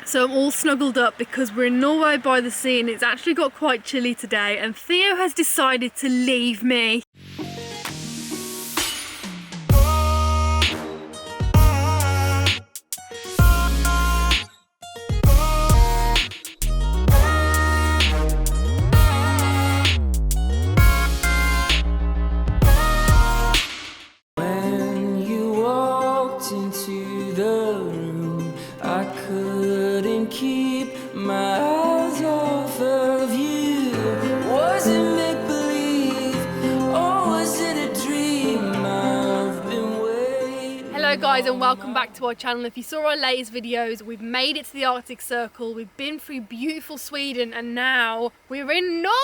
So I'm all snuggled up because we're in Norway by the sea and it's actually got quite chilly today, and Theo has decided to leave me. When you walked into the room, I couldn't keep my eyes off of you. Was it make-believe or was it a dream? I've been waiting. Hello guys and welcome back to our channel. If you saw our latest videos, we've made it to the Arctic Circle, we've been through beautiful Sweden, and now we're in Norway!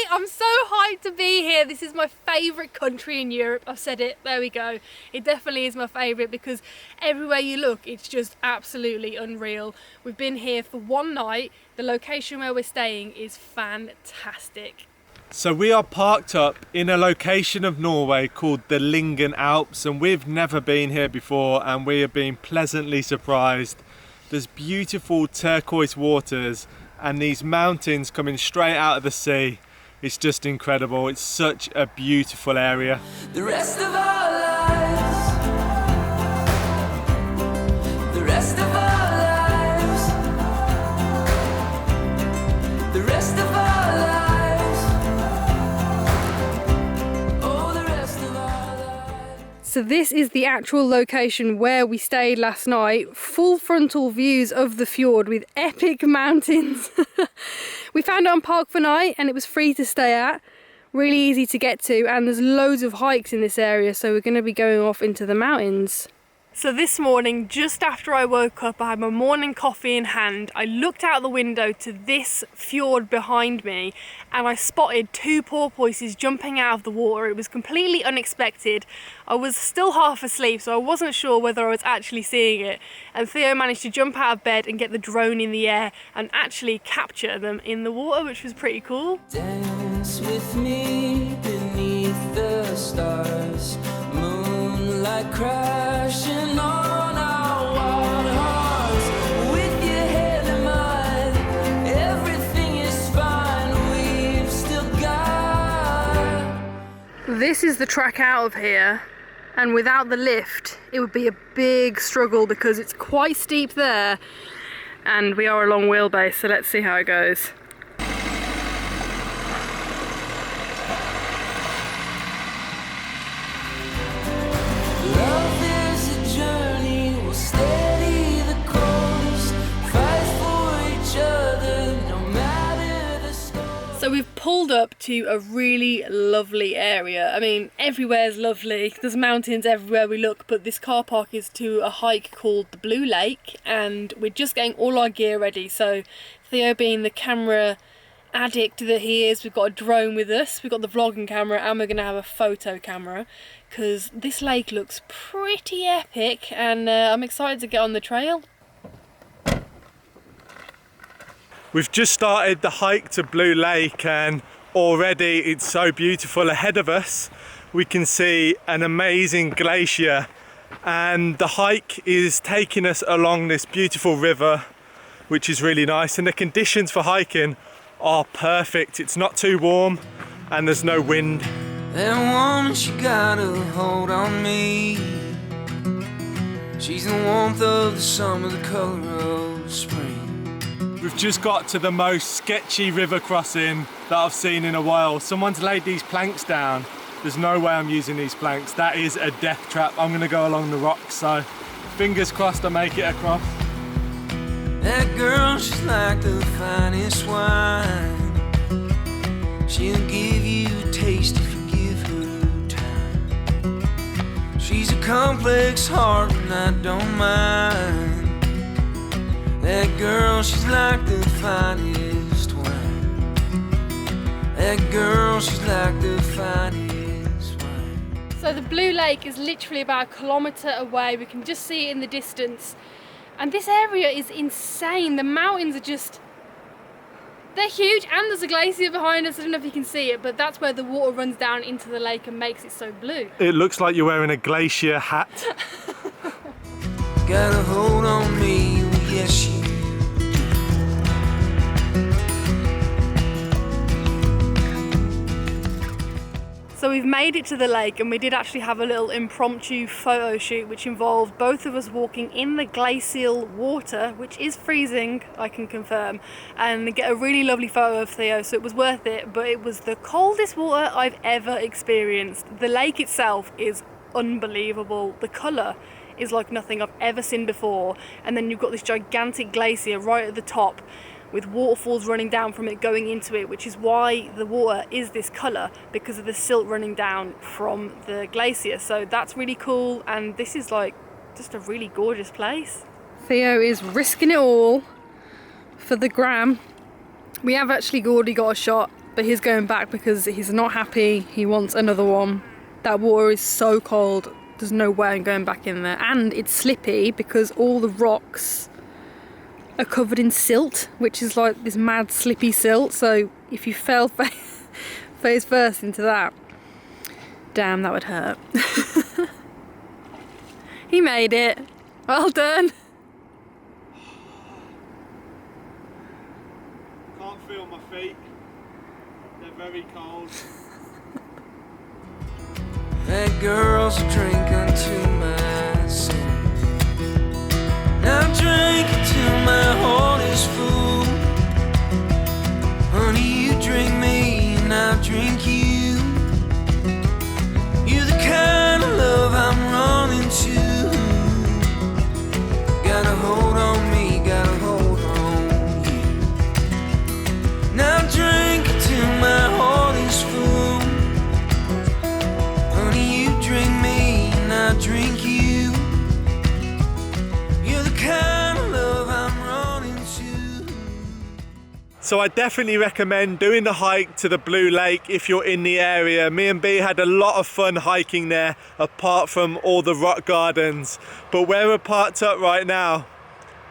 I'm so hyped to be here. This is my favourite country in Europe. I've said it, there we go. It definitely is my favourite because everywhere you look, it's just absolutely unreal. We've been here for one night. The location where we're staying is fantastic. So we are parked up in a location of Norway called the Lyngen Alps, and we've never been here before and we have been pleasantly surprised. There's beautiful turquoise waters and these mountains coming straight out of the sea. It's just incredible. It's such a beautiful area. The rest of our lives, the rest of our lives, the rest of our lives, oh, the rest of our lives. So this is the actual location where we stayed last night. Full frontal views of the fjord with epic mountains. We found it on Park for Night and it was free to stay at. Really easy to get to, and there's loads of hikes in this area, so we're going to be going off into the mountains. So this morning, just after I woke up, I had my morning coffee in hand. I looked out the window to this fjord behind me and I spotted two porpoises jumping out of the water. It was completely unexpected. I was still half asleep, so I wasn't sure whether I was actually seeing it. And Theo managed to jump out of bed and get the drone in the air and actually capture them in the water, which was pretty cool. Dance with me beneath the stars, moonlight crashing on our wild hearts. With your head in mine, everything is fine, we've still got. This is the track out of here, and without the lift it would be a big struggle because it's quite steep there and we are a long wheelbase, so let's see how it goes. Love is a journey, we'll steady the course, fight for each other, no matter the storm. So we've pulled up to a really lovely area. I mean, everywhere's lovely. There's mountains everywhere we look, but this car park is to a hike called the Blue Lake, and we're just getting all our gear ready. So Theo, being the camera addict that he is, we've got a drone with us, we've got the vlogging camera, and we're going to have a photo camera because this lake looks pretty epic, and I'm excited to get on the trail. We've just started the hike to Blue Lake and already it's so beautiful. Ahead of us we can see an amazing glacier, and the hike is taking us along this beautiful river, which is really nice, and the conditions for hiking are perfect. It's not too warm and there's no wind. That woman, she got a hold on me. She's the warmth of the summer, the color of spring. We've just got to the most sketchy river crossing that I've seen in a while. Someone's laid these planks down. There's no way I'm using these planks. That is a death trap. I'm gonna go along the rocks, so fingers crossed I make it across. That girl, she's like the finest wine. She'll give you a taste if you give her time. She's a complex heart and I don't mind. That girl, she's like the finest wine. That girl, she's like the finest wine. So the Blue Lake is literally about 1 kilometre away. We can just see it in the distance. And this area is insane. The mountains are just, they're huge, and there's a glacier behind us. I don't know if you can see it, but that's where the water runs down into the lake and makes it so blue. It looks like you're wearing a glacier hat. Got a hold on me, yes you we've made it to the lake, and we did actually have a little impromptu photo shoot which involved both of us walking in the glacial water, which is freezing, I can confirm, and get a really lovely photo of Theo, so it was worth it. But it was the coldest water I've ever experienced. The lake itself is unbelievable. The colour is like nothing I've ever seen before, and then you've got this gigantic glacier right at the top with waterfalls running down from it going into it, which is why the water is this colour, because of the silt running down from the glacier. So that's really cool, and this is like just a really gorgeous place. Theo is risking it all for the gram. We have actually already got a shot, but he's going back because he's not happy. He wants another one. That water is so cold, there's no way I'm going back in there, and it's slippy because all the rocks are covered in silt, which is like this mad slippy silt, so if you fell face first into that, damn, that would hurt. He made it. Well done. Can't feel my feet. They're very cold. That girl's a drink unto my soul. I drink until my heart is full. Honey, you drink me and I drink you. You're the kind of love I'm running to. Got a hold on me, got a hold on you. Now drink until my heart is full. Honey, you drink me and I drink you. So I definitely recommend doing the hike to the Blue Lake if you're in the area. Me and B had a lot of fun hiking there, apart from all the rock gardens. But where we're parked up right now,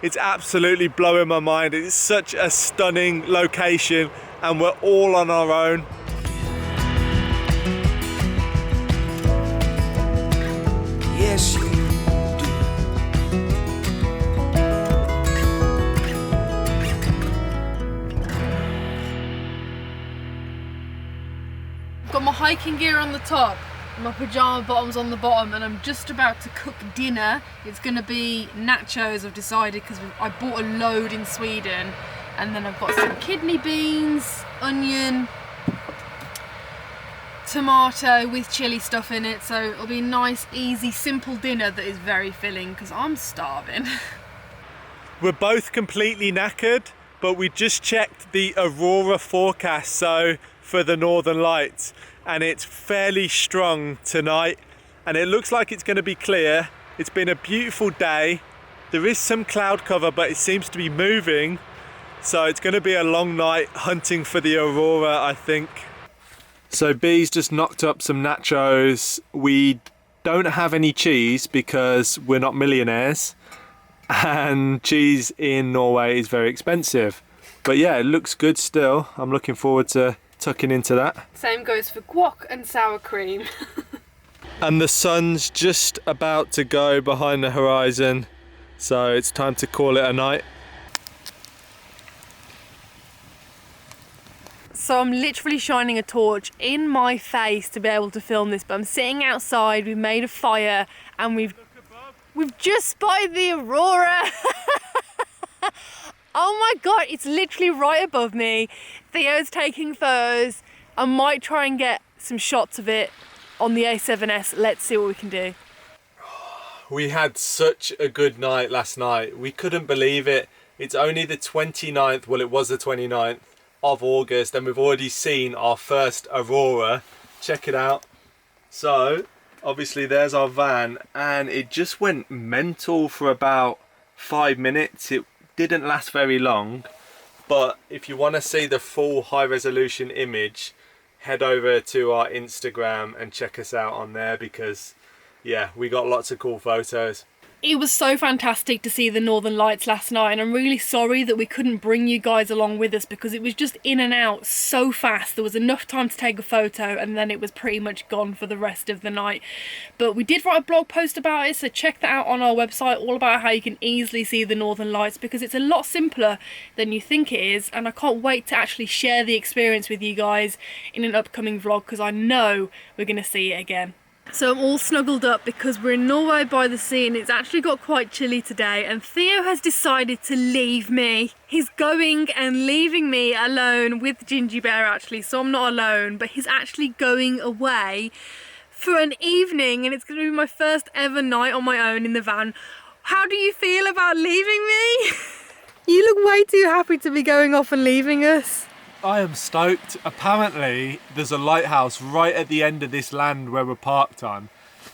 it's absolutely blowing my mind. It's such a stunning location, and we're all on our own. Yes, you do. Got my hiking gear on the top, my pyjama bottoms on the bottom, and I'm just about to cook dinner. It's going to be nachos, I've decided, because I bought a load in Sweden, and then I've got some kidney beans, onion, tomato with chili stuff in it, so it'll be a nice, easy, simple dinner that is very filling because I'm starving. We're both completely knackered, but we just checked the Aurora forecast, so for the Northern Lights, and it's fairly strong tonight, and it looks like it's going to be clear. It's been a beautiful day. There is some cloud cover, but it seems to be moving, so it's going to be a long night hunting for the Aurora, I think. So B's just knocked up some nachos. We don't have any cheese because we're not millionaires, and cheese in Norway is very expensive. But yeah, it looks good still. I'm looking forward to tucking into that. Same goes for guac and sour cream. And the sun's just about to go behind the horizon, so it's time to call it a night. So I'm literally shining a torch in my face to be able to film this, but I'm sitting outside, we've made a fire, and we've just spotted the Aurora. Oh my god, it's literally right above me. Theo's taking photos. I might try and get some shots of it on the A7S. Let's see what we can do. We had such a good night last night. We couldn't believe it. It's only the 29th, well it was the 29th of August, and we've already seen our first Aurora. Check it out. So obviously there's our van, and it just went mental for about 5 minutes. It didn't last very long, but if you want to see the full high resolution image, head over to our Instagram and check us out on there, because yeah, we got lots of cool photos. It was so fantastic to see the Northern Lights last night, and I'm really sorry that we couldn't bring you guys along with us because it was just in and out so fast. There was enough time to take a photo and then it was pretty much gone for the rest of the night. But we did write a blog post about it, so check that out on our website, all about how you can easily see the Northern Lights, because it's a lot simpler than you think it is, and I can't wait to actually share the experience with you guys in an upcoming vlog because I know we're going to see it again. So I'm all snuggled up because we're in Norway by the sea and it's actually got quite chilly today, and Theo has decided to leave me. He's going and leaving me alone with Gingy Bear actually, so I'm not alone, but he's actually going away for an evening and it's going to be my first ever night on my own in the van. How do you feel about leaving me? You look way too happy to be going off and leaving us. I am stoked. Apparently there's a lighthouse right at the end of this land where we're parked on,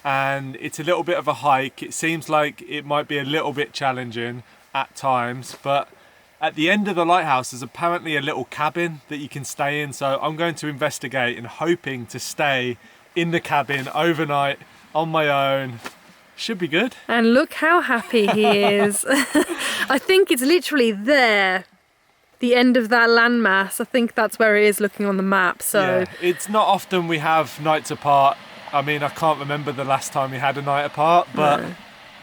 and it's a little bit of a hike. It seems like it might be a little bit challenging at times, but at the end of the lighthouse there's apparently a little cabin that you can stay in, so I'm going to investigate and hoping to stay in the cabin overnight on my own. Should be good. And look how happy he is. I think it's literally there. The end of that landmass, I think that's where it is looking on the map. So yeah, it's not often we have nights apart. I mean, I can't remember the last time we had a night apart, but no.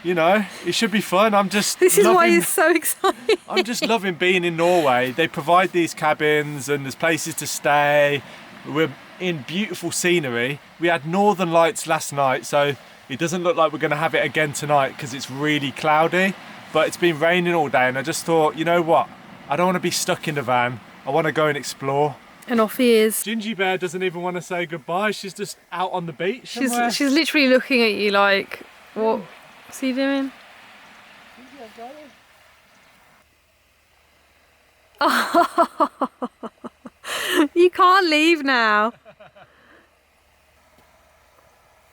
You know, it should be fun. This is why he's so excited. I'm just loving being in Norway. They provide these cabins and there's places to stay. We're in beautiful scenery. We had Northern Lights last night, so it doesn't look like we're going to have it again tonight because it's really cloudy, but it's been raining all day and I just thought, you know what? I don't want to be stuck in the van. I want to go and explore. And off he is. Gingy Bear doesn't even want to say goodbye. She's just out on the beach. She's literally looking at you like, what's he doing? Oh, you can't leave now.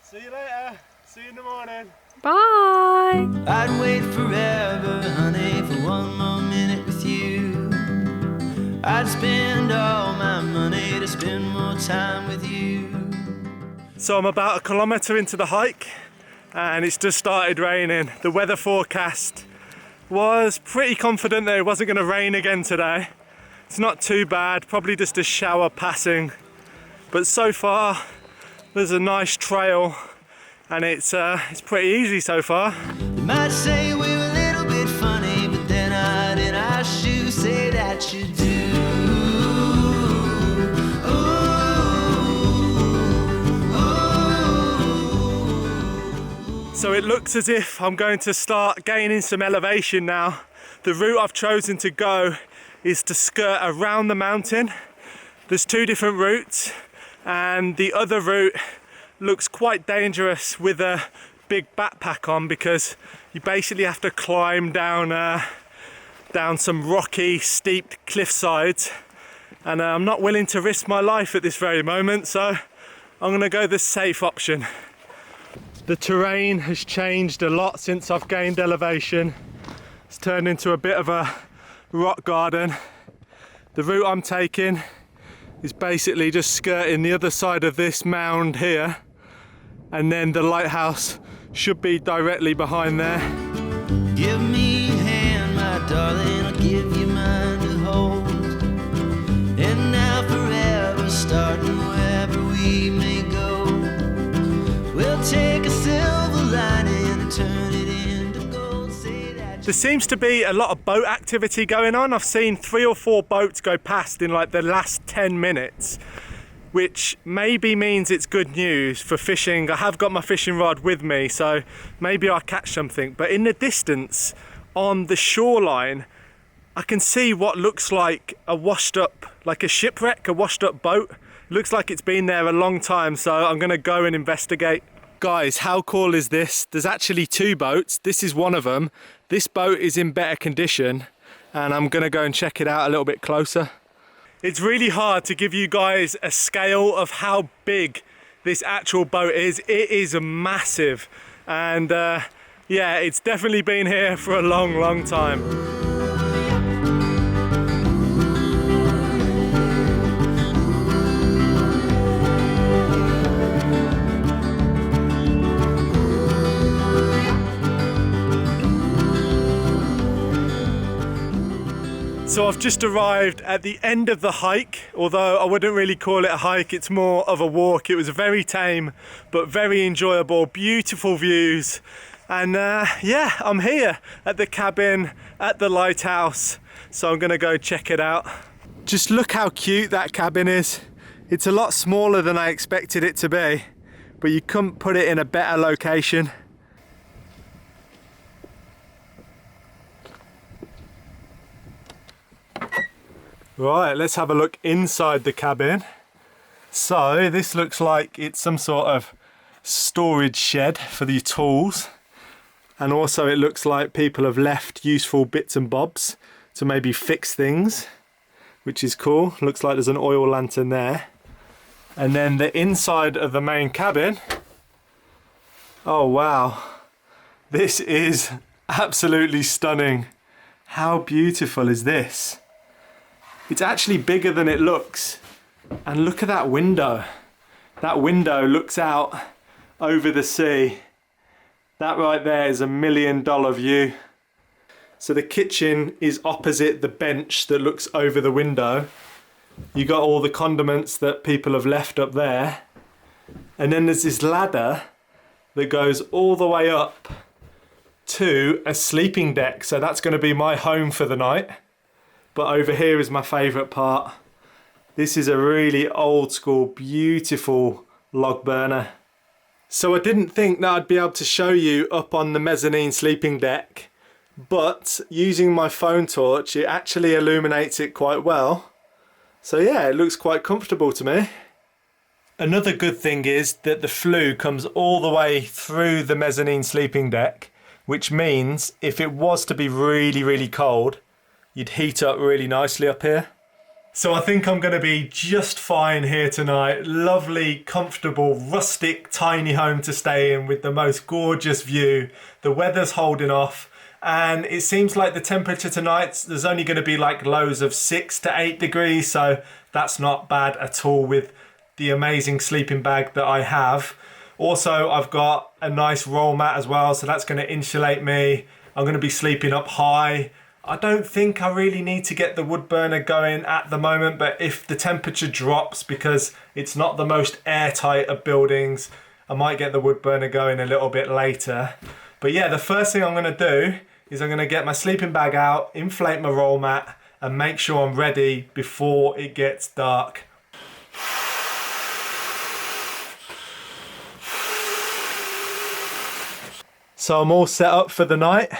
See you later. See you in the morning. Bye. I'd wait forever, honey, for one more minute with you. I'd spend all my money to spend more time with you. So I'm about 1 kilometre into the hike and it's just started raining. The weather forecast was pretty confident that it wasn't going to rain again today. It's not too bad, probably just a shower passing. But so far there's a nice trail and it's pretty easy so far. You might say we were a little bit funny, but then I'd in our shoes say that you do. So it looks as if I'm going to start gaining some elevation now. The route I've chosen to go is to skirt around the mountain. There's 2 different routes and the other route looks quite dangerous with a big backpack on because you basically have to climb down some rocky, steep cliff sides, and I'm not willing to risk my life at this very moment, so I'm going to go the safe option. The terrain has changed a lot since I've gained elevation. It's turned into a bit of a rock garden. The route I'm taking is basically just skirting the other side of this mound here, and then the lighthouse should be directly behind there. Give me a hand, my darling, I'll give you mine to hold. And now forever, starting wherever we may go. We'll take a silver lining and turn it into gold. Say that. There seems to be a lot of boat activity going on. I've seen 3 or 4 boats go past in like the last 10 minutes. Which maybe means it's good news for fishing. I have got my fishing rod with me, so maybe I'll catch something. But in the distance, on the shoreline, I can see what looks like a washed up, like a shipwreck, a washed up boat. It looks like it's been there a long time, so I'm gonna go and investigate. Guys, how cool is this? There's actually 2 boats. This is one of them. This boat is in better condition, and I'm gonna go and check it out a little bit closer. It's really hard to give you guys a scale of how big this actual boat is. It is massive, and yeah, it's definitely been here for a long time. So I've just arrived at the end of the hike, although I wouldn't really call it a hike, it's more of a walk. It was very tame, but very enjoyable, beautiful views. And yeah, I'm here at the cabin at the lighthouse, so I'm gonna go check it out. Just look how cute that cabin is. It's a lot smaller than I expected it to be, but you couldn't put it in a better location. Right, let's have a look inside the cabin. So this looks like it's some sort of storage shed for the tools. And also it looks like people have left useful bits and bobs to maybe fix things, which is cool. Looks like there's an oil lantern there. And then the inside of the main cabin. Oh wow, this is absolutely stunning. How beautiful is this? It's actually bigger than it looks. And look at that window. That window looks out over the sea. That right there is $1 million view. So the kitchen is opposite the bench that looks over the window. You got all the condiments that people have left up there. And then there's this ladder that goes all the way up to a sleeping deck. So that's going to be my home for the night. But over here is my favourite part. This is a really old school, beautiful log burner. So I didn't think that I'd be able to show you up on the mezzanine sleeping deck, but using my phone torch, it actually illuminates it quite well. So yeah, it looks quite comfortable to me. Another good thing is that the flue comes all the way through the mezzanine sleeping deck, which means if it was to be really, really cold, you'd heat up really nicely up here. So I think I'm going to be just fine here tonight. Lovely, comfortable, rustic, tiny home to stay in with the most gorgeous view. The weather's holding off, and it seems like the temperature tonight, there's only going to be like lows of 6 to 8 degrees, so that's not bad at all with the amazing sleeping bag that I have. Also, I've got a nice roll mat as well, so that's going to insulate me. I'm going to be sleeping up high. I don't think I really need to get the wood burner going at the moment, but if the temperature drops, because it's not the most airtight of buildings, I might get the wood burner going a little bit later. But yeah, the first thing I'm going to do is I'm going to get my sleeping bag out, inflate my roll mat, and make sure I'm ready before it gets dark. So I'm all set up for the night.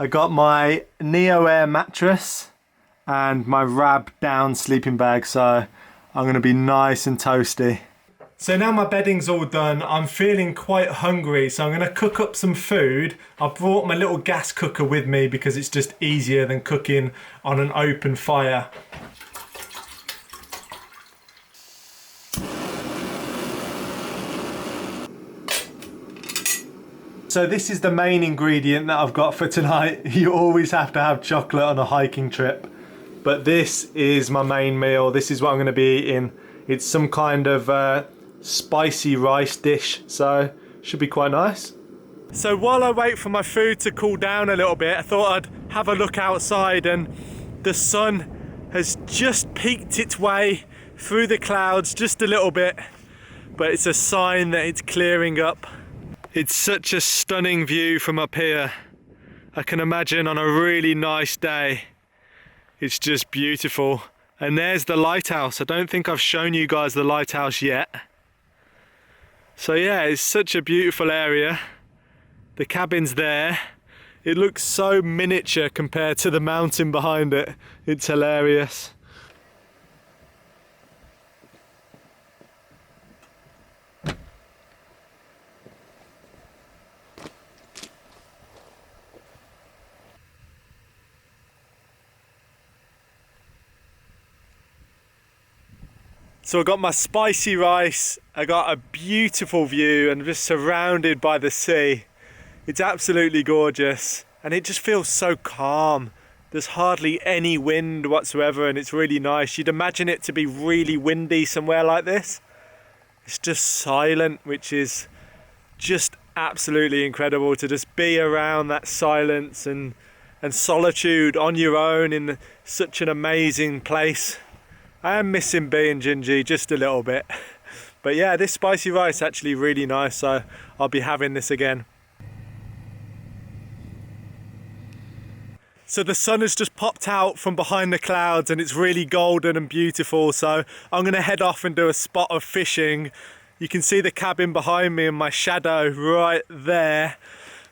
I got my Neo Air mattress and my Rab down sleeping bag, so I'm going to be nice and toasty. So now my bedding's all done, I'm feeling quite hungry, so I'm going to cook up some food. I brought my little gas cooker with me because it's just easier than cooking on an open fire. So this is the main ingredient that I've got for tonight. You always have to have chocolate on a hiking trip. But this is my main meal. This is what I'm going to be eating. It's some kind of spicy rice dish, so should be quite nice. So while I wait for my food to cool down a little bit, I thought I'd have a look outside, and the sun has just peeked its way through the clouds just a little bit. But it's a sign that it's clearing up. It's such a stunning view from up here. I can imagine on a really nice day, it's just beautiful. And there's the lighthouse. I don't think I've shown you guys the lighthouse yet. So yeah, it's such a beautiful area. The cabin's there. It looks so miniature compared to the mountain behind it. It's hilarious. So I got my spicy rice, I got a beautiful view and just surrounded by the sea. It's absolutely gorgeous and it just feels so calm. There's hardly any wind whatsoever and it's really nice. You'd imagine it to be really windy somewhere like this. It's just silent, which is just absolutely incredible to just be around that silence and and solitude on your own in such an amazing place. I am missing being Gingy just a little bit. But yeah, this spicy rice is actually really nice, so I'll be having this again. So the sun has just popped out from behind the clouds and it's really golden and beautiful, so I'm going to head off and do a spot of fishing. You can see the cabin behind me and my shadow right there.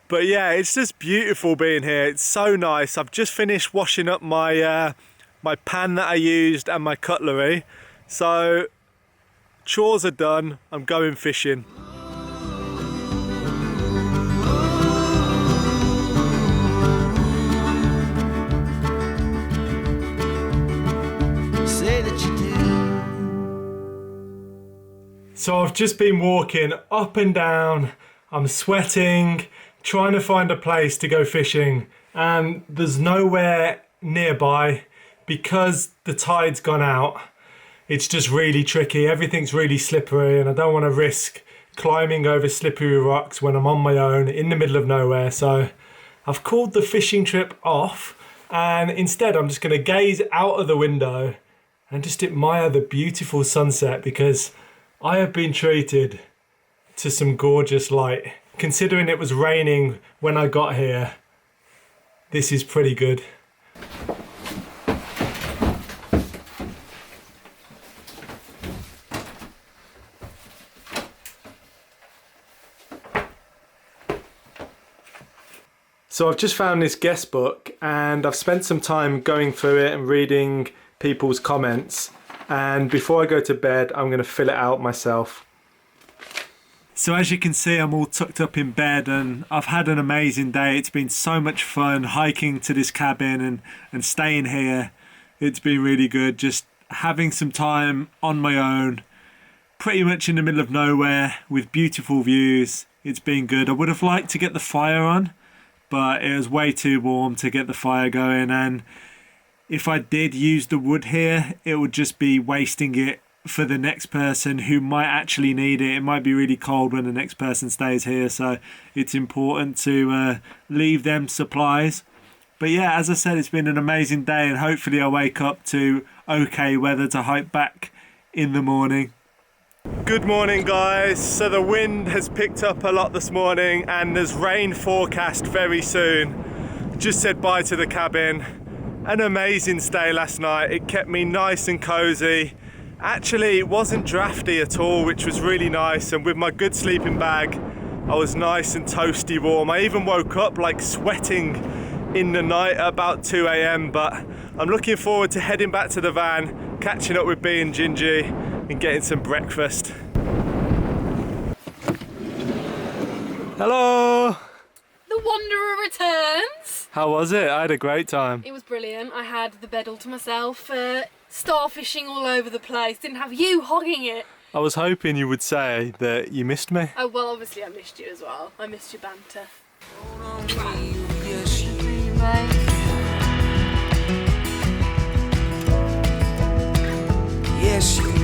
But yeah, it's just beautiful being here. It's so nice. I've just finished washing up my my pan that I used and my cutlery. So chores are done. I'm going fishing. Say that you do. So I've just been walking up and down. I'm sweating, trying to find a place to go fishing, and there's nowhere nearby because the tide's gone out. It's just really tricky. Everything's really slippery and I don't want to risk climbing over slippery rocks when I'm on my own in the middle of nowhere. So I've called the fishing trip off, and instead I'm just going to gaze out of the window and just admire the beautiful sunset, because I have been treated to some gorgeous light. Considering it was raining when I got here, this is pretty good. So I've just found this guest book and I've spent some time going through it and reading people's comments, and before I go to bed I'm going to fill it out myself. So as you can see, I'm all tucked up in bed and I've had an amazing day. It's been so much fun hiking to this cabin and staying here. It's been really good, just having some time on my own, pretty much in the middle of nowhere with beautiful views. It's been good. I would have liked to get the fire on, but it was way too warm to get the fire going, and if I did use the wood here, it would just be wasting it for the next person who might actually need it. It might be really cold when the next person stays here, so it's important to leave them supplies. But yeah, as I said, it's been an amazing day, and hopefully I'll wake up to okay weather to hike back in the morning. Good morning guys. So the wind has picked up a lot this morning and there's rain forecast very soon. Just said bye to the cabin. An amazing stay last night. It kept me nice and cozy. Actually, it wasn't drafty at all, which was really nice, and with my good sleeping bag I was nice and toasty warm. I even woke up like sweating in the night at about 2 a.m. but I'm looking forward to heading back to the van, catching up with B and Gingy and getting some breakfast. Hello! The Wanderer returns. How was it? I had a great time. It was brilliant. I had the bed all to myself, starfishing all over the place. Didn't have you hogging it. I was hoping you would say that you missed me. Oh, well, obviously I missed you as well. I missed your banter. Yes, you do. Yes, you do.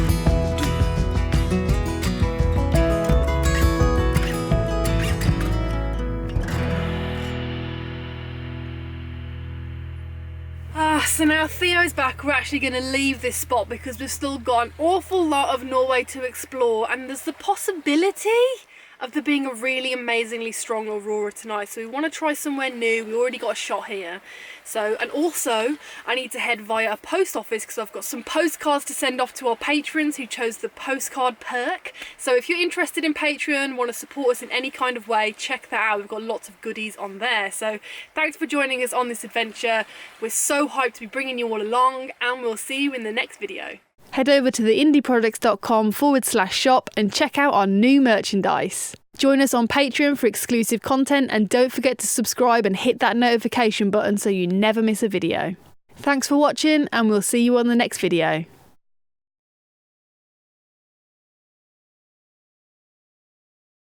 So now Theo's back. We're actually going to leave this spot because we've still got an awful lot of Norway to explore, and there's the possibility of there being a really amazingly strong Aurora tonight. So we want to try somewhere new. We already got a shot here. So, and also I need to head via a post office because I've got some postcards to send off to our patrons who chose the postcard perk. So if you're interested in Patreon, want to support us in any kind of way, check that out. We've got lots of goodies on there. So thanks for joining us on this adventure. We're so hyped to be bringing you all along, and we'll see you in the next video. Head over to theindieprojects.com/shop and check out our new merchandise. Join us on Patreon for exclusive content, and don't forget to subscribe and hit that notification button so you never miss a video. Thanks for watching, and we'll see you on the next video.